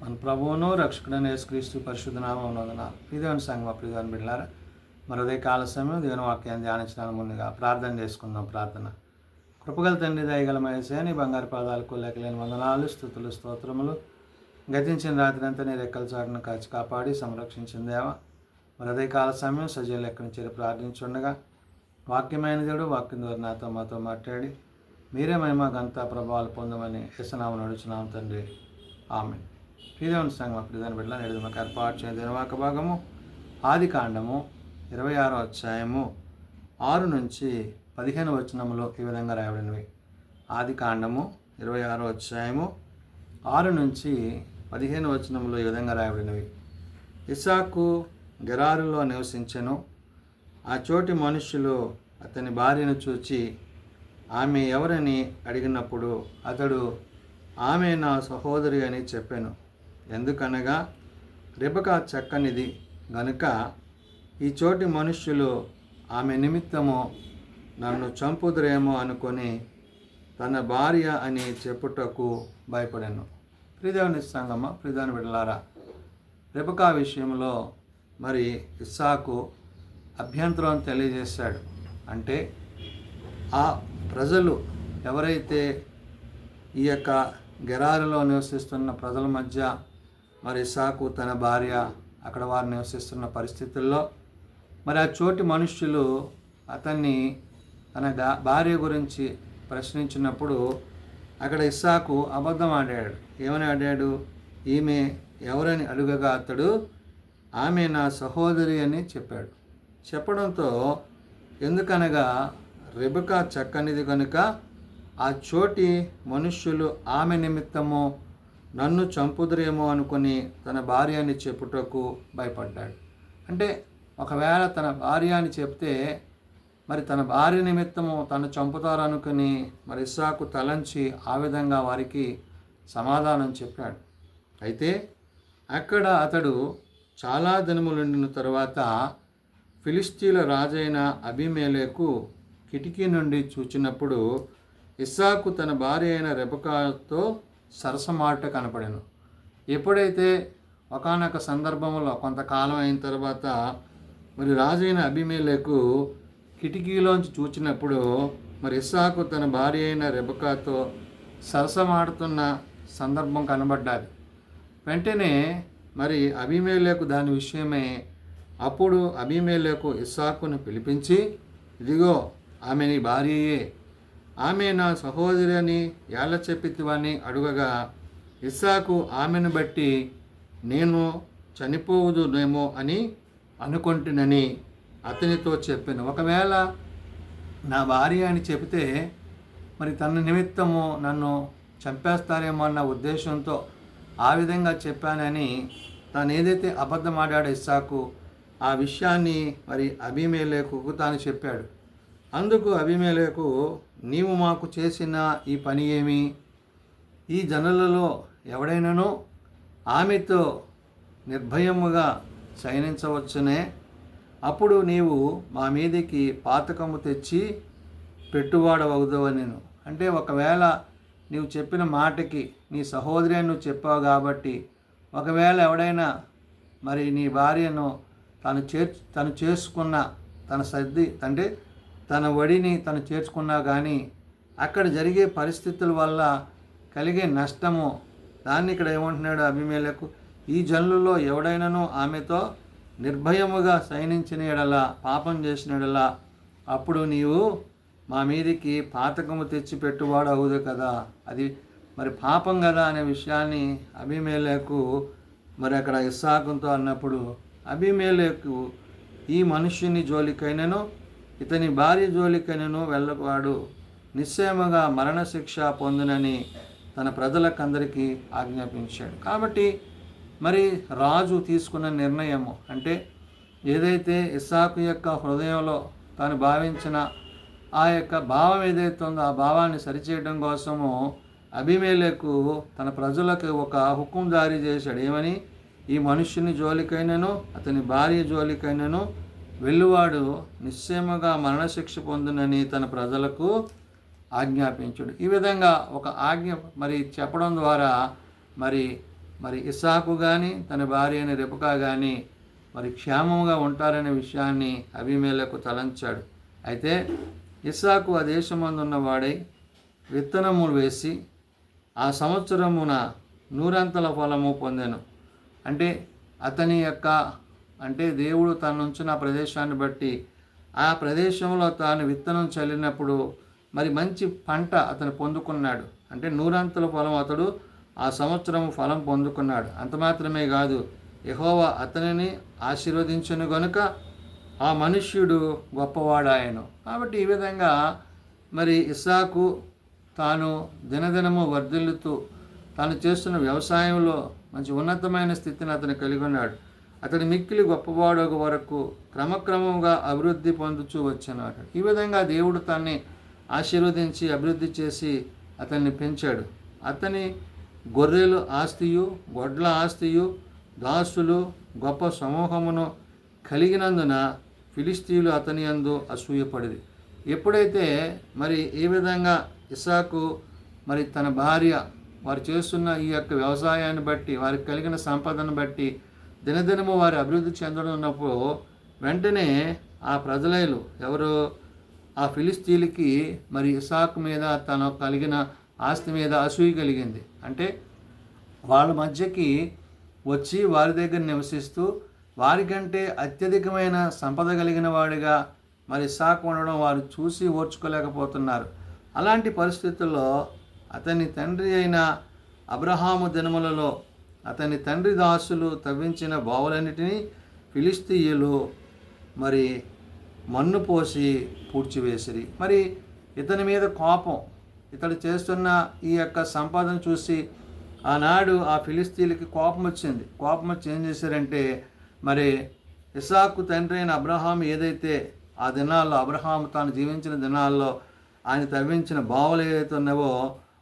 మన ప్రభువును రక్షకుడైన యేసుక్రీస్తు పరిశుద్ధ నామమున వందనాలు. దేవుని సంగమా ప్రియమైన బిడ్డలారా, మరి ఉదయ కాల సమయం దేవుని వాక్యాన్ని ధ్యానించడానికి ముందుగా ప్రార్థన చేసుకుందాం. ప్రార్థన. కృపగల తండ్రి, దయగల యేసయ్య, నీ బంగారు పాదాలకు లెక్కలేని వందనాలు, స్తుతులు, స్తోత్రములు. గతించిన రాత్రి అంతా నీ రెక్కల చాటును కాచి కాపాడి సంరక్షించిన దేవా, మరి ఉదయ కాల సమయం సజీవ లెక్కను చేరి ప్రార్థించుండగా వాక్యమైన దేవుడు వాక్యం ద్వారా నాతో మాతో మాట్లాడి మీరే మహిమ ఘనత ప్రభావాలు పొందమని యేసునామమున నడుచున్నాం తండ్రి. ఆమెన్. దేవుని సంగమ ప్రధాని బిడ్డ నేడు మాకు ఏర్పాటు చేయని దినవాక భాగము ఆది కాండము 26వ అధ్యాయము 6 నుంచి 15 వచనములో ఈ విధంగా రాయబడినవి. ఆది కాండము 26వ అధ్యాయము 6 నుంచి 15 వచనములో ఈ విధంగా రాయబడినవి. ఇస్సాకు గెరారులో నివసించెను. ఆ చోటి మనుష్యులు అతని భార్యను చూచి ఆమె ఎవరని అడిగినప్పుడు అతడు ఆమె నా సహోదరి అని చెప్పాను. ఎందుకనగా రెబెకా చక్కనిది గనుక ఈ చోటి మనుష్యులు ఆమె నిమిత్తము నన్ను చంపుదురేమో అనుకొని తన భార్య అని చెప్పుటకు భయపడాను. ప్రియదేవుని సంగమ ప్రియదేవుని బిడ్డలారా, రెబెకా విషయంలో మరి ఇస్సాకు అభ్యంతరం తెలియజేశాడు. అంటే ఆ ప్రజలు ఎవరైతే ఈ యొక్క గెరారులో నివసిస్తున్న ప్రజల మధ్య మరి ఇస్సాకు తన భార్య అక్కడ వారు నివసిస్తున్న పరిస్థితుల్లో మరి ఆ చోటి మనుష్యులు అతన్ని తన భార్య గురించి ప్రశ్నించినప్పుడు అక్కడ ఇస్సాకు అబద్ధం ఆడాడు. ఏమని ఆడాడు? ఈమె ఎవరని అడుగగా అతడు ఆమె నా సహోదరి అని చెప్పాడు. చెప్పడంతో ఎందుకనగా రెబెకా చక్కనిది కనుక ఆ చోటి మనుష్యులు ఆమె నిమిత్తము నన్ను చంపుదురేమో అనుకుని తన భార్య అని చెప్పుటకు భయపడ్డాడు. అంటే ఒకవేళ తన భార్య అని చెప్తే మరి తన భార్య నిమిత్తము తను చంపుతారనుకుని మరి ఇస్సాకు తలంచి ఆ విధంగా వారికి సమాధానం చెప్పాడు. అయితే అక్కడ అతడు చాలా దినములుండిన తరువాత ఫిలిష్తీయుల రాజైన అబీమెలెకు కిటికీ నుండి చూచినప్పుడు ఇస్సాకు తన భార్య అయిన రెబెకాతో సరసమాట కనపడెను. ఎప్పుడైతే ఒకానొక సందర్భంలో కొంతకాలం అయిన తర్వాత మరి రాజైన అబీమెలెకు కిటికీలోంచి చూచినప్పుడు మరి ఇస్సాకు తన భార్య అయిన రెబెకాతో సరసమాడుతున్న సందర్భం కనబడ్డాది. వెంటనే మరి అబీమెలెకు దాని విషయమై అప్పుడు అబీమెలెకు ఇస్సాకును పిలిపించి, ఇదిగో ఆమె నీ భార్యయే, ఆమె నా సహోదరి అని ఏళ్ళ చెప్పితివని అడుగగా ఇస్సాకు ఆమెను బట్టి నేను చనిపోవుదునేమో అని అనుకుంటునని అతనితో చెప్పాను. ఒకవేళ నా భార్య అని చెబితే మరి తన నిమిత్తము నన్ను చంపేస్తారేమో అన్న ఉద్దేశంతో ఆ విధంగా చెప్పానని తాను ఏదైతే అబద్ధం ఆడాడో ఇస్సాకు ఆ విషయాన్ని మరి అబీమెలెకుకు తాను చెప్పాడు. అందుకు అబీమెలెకు, నీవు మాకు చేసిన ఈ పని ఏమి? ఈ జనులలో ఎవడైనానో ఆమెతో నిర్భయముగా శయనించవచ్చునే. అప్పుడు నీవు మా మీదికి పాతకము తెచ్చి పెట్టువాడవగుదవని నేను. అంటే ఒకవేళ నీవు చెప్పిన మాటకి నీ సహోదరి అని నువ్వు చెప్పావు కాబట్టి ఒకవేళ ఎవడైనా మరి నీ భార్యను తను చేసుకున్న తన సర్ది అంటే తన వడిని తను చేర్చుకున్నా కానీ అక్కడ జరిగే పరిస్థితుల వల్ల కలిగే నష్టము, దాన్ని ఇక్కడ ఏమంటున్నాడు అబీమెలెకు, ఈ జనులలో ఎవడైనాను ఆమెతో నిర్భయముగా శయనించిన ఎడల, పాపం చేసిన ఎడల అప్పుడు నీవు మా మీదికి పాతకము తెచ్చి పెట్టువాడు అవుదు కదా, అది మరి పాపం కదా అనే విషయాన్ని అబీమెలెకు మరి అక్కడ ఇస్సాకుతో అన్నప్పుడు అబీమెలెకు ఈ మనుష్యుని జోలికైనను ఇతని భార్య జోలికైనను వెళ్ళవాడు నిశ్చయముగా మరణశిక్ష పొందునని తన ప్రజలకందరికీ ఆజ్ఞాపించాడు. కాబట్టి మరి రాజు తీసుకున్న నిర్ణయము అంటే ఏదైతే ఇస్సాకు యొక్క హృదయంలో తాను భావించిన ఆ యొక్క భావం ఏదైతే ఉందో ఆ భావాన్ని సరిచేయడం కోసము అబీమెలెకు తన ప్రజలకు ఒక హుకుం జారీ చేశాడు. ఏమని? ఈ మనుష్యుని జోలికైనను అతని భార్య జోలికైనను వెళ్ళువాడు నిశ్చయముగా మరణశిక్ష పొందునని తన ప్రజలకు ఆజ్ఞాపించుడు. ఈ విధంగా ఒక ఆజ్ఞ మరి చెప్పడం ద్వారా మరి మరి ఇస్సాకు కానీ తన భార్య అయిన రెబెకా కానీ మరి క్షేమంగా ఉంటారనే విషయాన్ని అబీమెలెకు తలంచాడు. అయితే ఇస్సాకు ఆ దేశమందున్న వాడై విత్తనము వేసి ఆ సంవత్సరమున 100 ఫలము పొందెను. అంటే దేవుడు తనుంచిన ప్రదేశాన్ని బట్టి ఆ ప్రదేశంలో తాను విత్తనం చల్లినప్పుడు మరి మంచి పంట అతను పొందుకున్నాడు. అంటే 100 ఫలం అతడు ఆ సంవత్సరం ఫలం పొందుకున్నాడు. అంత మాత్రమే కాదు, యెహోవా అతనిని ఆశీర్వదించెను గనుక ఆ మనుష్యుడు గొప్పవాడాయను. కాబట్టి ఈ విధంగా మరి ఇస్సాకు తాను దినదినము వర్ధిల్లుతూ తాను చేస్తున్న వ్యవసాయంలో మంచి ఉన్నతమైన స్థితిని అతను కలిగి ఉన్నాడు. అతడు మిక్కిలి గొప్పవాడొక వరకు క్రమక్రమంగా అభివృద్ధి పొందుతూ వచ్చాడు. ఈ విధంగా దేవుడు తన్ని ఆశీర్వదించి అభివృద్ధి చేసి అతన్ని పెంచాడు. అతని గొర్రెలు ఆస్తియు, గొడ్ల ఆస్తియు, దాసులు గొప్ప సమూహమును కలిగినందున ఫిలిస్తీయులు అతని యందు అసూయపడిరి. ఎప్పుడైతే మరి ఏ విధంగా ఇస్సాకు మరి తన భార్య వారు చేస్తున్న ఈ యొక్క వ్యవసాయాన్ని బట్టి వారికి కలిగిన సంపదను బట్టి దినదినము వారి అభివృద్ధి చెందనున్నప్పుడు వెంటనే ఆ ప్రజలు ఎవరు ఆ ఫిలిస్తీన్లకి మరి ఇస్సాకు మీద తను కలిగిన ఆస్తి మీద అసూయ కలిగింది. అంటే వాళ్ళ మధ్యకి వచ్చి వారి దగ్గర నివసిస్తూ వారికంటే అత్యధికమైన సంపద కలిగిన వాడిగా మరి ఇస్సాకు ఉండడం వారు చూసి ఓర్చుకోలేకపోతున్నారు. అలాంటి పరిస్థితుల్లో అతని తండ్రి అయిన అబ్రహాము దినములలో అతని తండ్రి దాసులు తవ్వించిన బావులన్నిటినీ ఫిలిస్తీయులు మరి మన్ను పోసి పూడ్చివేసిరి. మరి ఇతని మీద కోపం, ఇతడు చేస్తున్న ఈ యొక్క సంపాదన చూసి ఆనాడు ఆ ఫిలిస్తీన్లకి కోపం వచ్చింది. కోపం వచ్చి ఏం చేశారంటే మరి ఇస్సాకు తండ్రి అయిన అబ్రహాము ఏదైతే ఆ దినాల్లో అబ్రహాము తాను జీవించిన దినాల్లో ఆయన తవ్వించిన బావులు ఏదైతే ఉన్నావో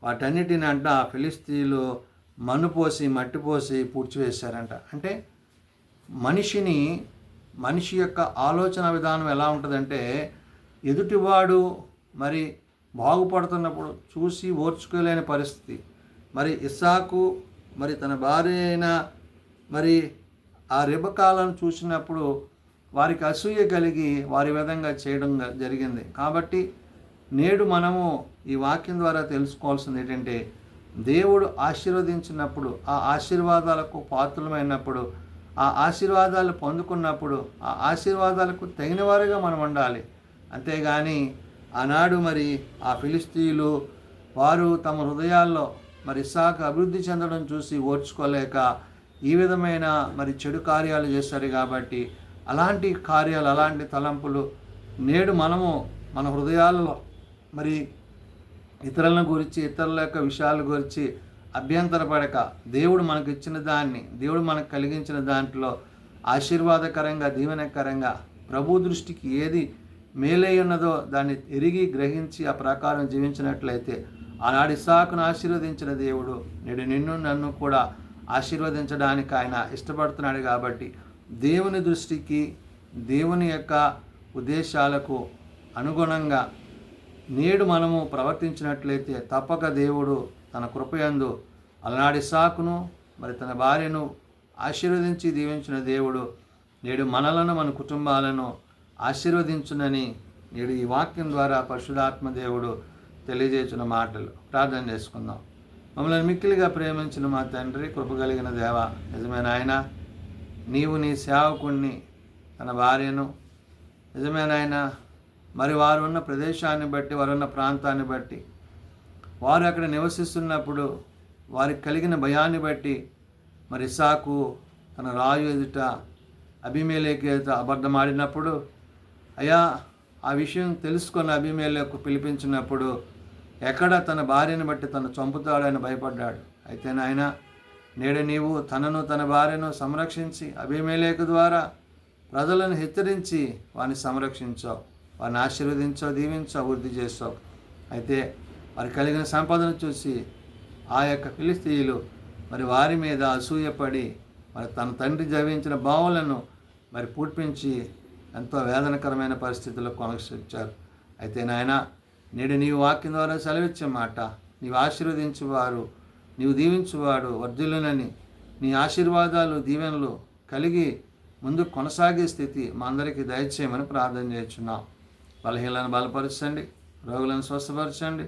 వాటన్నిటిని ఆ ఫిలిస్తీన్లు మన్ను పోసి మట్టి పోసి పూడ్చివేశారంట. అంటే మనిషి యొక్క ఆలోచన విధానం ఎలా ఉంటుందంటే ఎదుటివాడు మరి బాగుపడుతున్నప్పుడు చూసి ఓర్చుకోలేని పరిస్థితి. మరి ఇస్సాకు మరి తన భార్య అయిన మరి ఆ రెబెకాలను చూసినప్పుడు వారికి అసూయ కలిగి వారి విధంగా చేయడం జరిగింది. కాబట్టి నేడు మనము ఈ వాక్యం ద్వారా తెలుసుకోవాల్సింది ఏంటంటే దేవుడు ఆశీర్వదించినప్పుడు ఆ ఆశీర్వాదాలకు పాత్రమైనప్పుడు ఆ ఆశీర్వాదాలు పొందుకున్నప్పుడు ఆ ఆశీర్వాదాలకు తగిన వారుగా మనం ఉండాలి. అంతేగాని ఆనాడు మరి ఆ ఫిలిస్తీయులు వారు తమ హృదయాల్లో మరి ఇస్సాకు అభివృద్ధి చెందడం చూసి ఓర్చుకోలేక ఈ విధమైన మరి చెడు కార్యాలు చేశారు. కాబట్టి అలాంటి కార్యాలు అలాంటి తలంపులు నేడు మనము మన హృదయాలలో మరి ఇతరుల గురించి ఇతరుల యొక్క విషయాల గురించి అభ్యంతరపడక దేవుడు మనకు ఇచ్చిన దాన్ని దేవుడు మనకు కలిగించిన దాంట్లో ఆశీర్వాదకరంగా దీవెనకరంగా ప్రభు దృష్టికి ఏది మేలై ఉన్నదో దాన్ని ఎరిగి గ్రహించి ఆ ప్రకారం జీవించినట్లయితే ఆనాడు ఇస్సాకును ఆశీర్వదించిన దేవుడు నేడు నిన్ను నన్ను కూడా ఆశీర్వదించడానికి ఆయన ఇష్టపడుతున్నాడు. కాబట్టి దేవుని దృష్టికి దేవుని యొక్క ఉద్దేశాలకు అనుగుణంగా నేడు మనము ప్రవర్తించినట్లయితే తప్పక దేవుడు తన కృపయందు అలనాడు ఇస్సాకును మరి తన భార్యను ఆశీర్వదించి దీవించిన దేవుడు నేడు మనలను మన కుటుంబాలను ఆశీర్వదించునని నేడు ఈ వాక్యం ద్వారా పరిశుద్ధాత్మ దేవుడు తెలియజేసిన మాటలు. ప్రార్థన చేసుకుందాం. మమ్మల్ని మిక్కిలిగా ప్రేమించిన మా తండ్రి, కృపగలిగిన దేవ, నిజమైన ఆయన, నీవు నీ సేవకుణ్ణి తన భార్యను నిజమైన ఆయన మరి వారు ఉన్న ప్రదేశాన్ని బట్టి వారు ఉన్న ప్రాంతాన్ని బట్టి వారు అక్కడ నివసిస్తున్నప్పుడు వారికి కలిగిన భయాన్ని బట్టి మరి ఇస్సాకు తన రాజు ఎదుట అబీమెలెకు ఎదుట అబద్ధమాడినప్పుడు అయ్యా ఆ విషయం తెలుసుకొని అబీమెలెకు పిలిపించినప్పుడు ఎక్కడ తన భార్యను బట్టి తను చంపుతాడని భయపడ్డాడు. అయితే నాయన నేడు నీవు తనను తన భార్యను సంరక్షించి అబీమెలెకు ద్వారా ప్రజలను హెచ్చరించి వారిని సంరక్షించావు, వారిని ఆశీర్వదించావు, దీవించావు, అభివృద్ధి చేస్తావు. అయితే వారి కలిగిన సంపదను చూసి ఆ యొక్క ఫిలిస్తీయులు మరి వారి మీద అసూయపడి మరి తన తండ్రి జవించిన బావులను మరి పూడ్పించి ఎంతో వేదనకరమైన పరిస్థితుల్లో కొనసాగించారు. అయితే నాయన నేడు నీవు వాక్యం ద్వారా సెలవిచ్చే మాట, నీవు ఆశీర్వదించువారు, నీవు దీవించువాడు వర్ధిల్లునని నీ ఆశీర్వాదాలు దీవెనలు కలిగి ముందు కొనసాగే స్థితి మా అందరికీ దయచేయమని ప్రార్థన చేస్తున్నాం. బలహీనలను బలపరచండి, రోగులను స్వస్థపరచండి,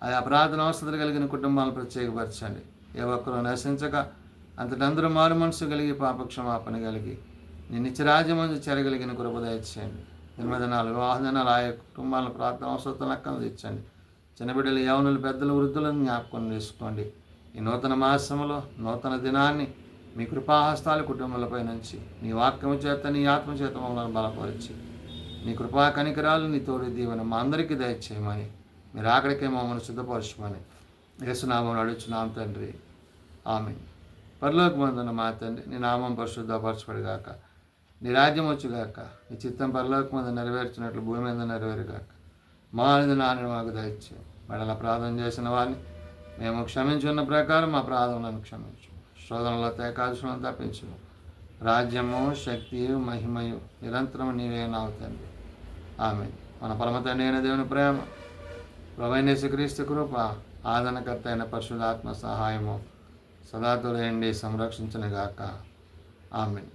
ఆయా ప్రార్థన అవసరతలు కలిగిన కుటుంబాలను ప్రత్యేకపరచండి. ఏ ఒక్కరూ నశించక అంతటందరూ మారు మనసు కలిగి పాపక్షమాపణ కలిగి నీ నిత్యరాజ్యమందు చేరగలిగిన కృప దయచేయండి. జన్మదినాలు, వివాహదినాలు ఆయా కుటుంబాలను ప్రార్థన అవసరతలను అక్కలు తెచ్చండి. చిన్నబిడ్డలు, యవనులు, పెద్దలు, వృద్ధులను జ్ఞాపకం చేసుకోండి. ఈ నూతన మాసంలో నూతన దినాన్ని మీ కృపాహస్తాల కుటుంబాలపై నుంచి నీ వాక్యము చేత, నీ ఆత్మ చేత మమ్మల్ని బలపరిచి నీ కృపా కనికరాలు, నీ తోడు దీవెన మా అందరికీ దయచేయమని, మీరు అక్కడికే మమ్మల్ని సిద్ధపరచమని యేసునామములో అడుగుచున్నాం తండ్రి, ఆమేన్. పరలోకమందున్న మా తండ్రి, నీ నామం పరిశుద్ధపరచబడుగాక, నీ రాజ్యం వచ్చుగాక, నీ చిత్తం పరలోకమందు నెరవేర్చినట్లు భూమి మీద నెరవేరుగాక. మా నాన్న మాకు దయచేయం. మరలా ప్రార్థన చేసిన వారిని మేము క్షమించున్న ప్రకారం మా ప్రార్థనలను క్షమించు. శోధనలో ఏకాదశులను తప్పించు. రాజ్యము, శక్తియు, మహిమయు నిరంతరం నీవే తండ్రి, ఆమేన్. మన పరమ తండ్రి అయిన దేవుని ప్రేమ, ప్రభువైన యేసుక్రీస్తు కృప, ఆదరణకర్త అయిన పరిశుద్ధాత్మ సహాయము సదా తోడయండి సంరక్షించునుగాక, ఆమేన్.